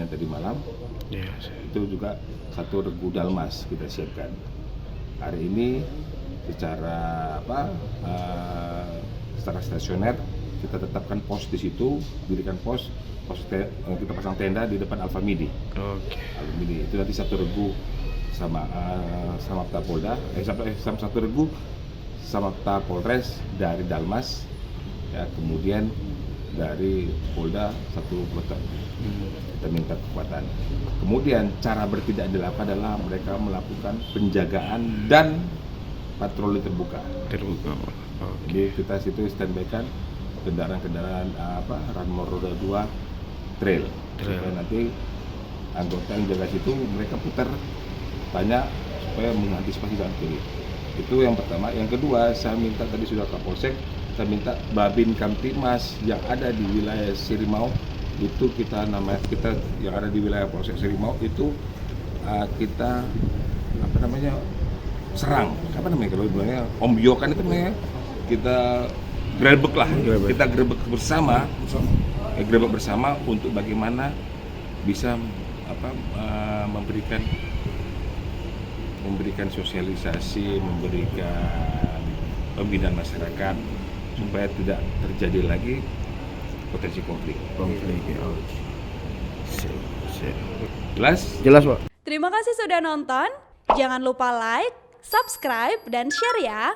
kejadian tadi malam. Itu juga 1 regu Dalmas kita siapkan. Hari ini secara secara stasioner kita tetapkan pos di situ, dirikan kita pasang tenda di depan Alfamidi. Alfamidi itu nanti 1 regu sama Polda, sama 1 regu sama Polres dari Dalmas, ya, kemudian dari Polda 1 kota. Kita minta kekuatan. Kemudian cara bertindak adalah mereka melakukan penjagaan dan patroli terbuka. Jadi kita situ standby-kan kendaraan Ranmor roda 2 trail. Supaya nanti anggota yang jaga situ mereka putar banyak supaya mengantisipasi jalan kiri. Itu yang pertama. Yang kedua, saya minta tadi sudah Kapolsek, saya minta Babin Kamtimas yang ada di wilayah Sirimau itu kita yang ada di wilayah Polsek Sirimau itu kita serang, kalau bilangnya ombyokan itu namanya, kita grebek lah, kita grebek bersama untuk bagaimana bisa memberikan sosialisasi, memberikan pembinaan masyarakat supaya tidak terjadi lagi potensi konflik. Jelas, Pak. Terima kasih sudah nonton. Jangan lupa like, subscribe, dan share ya.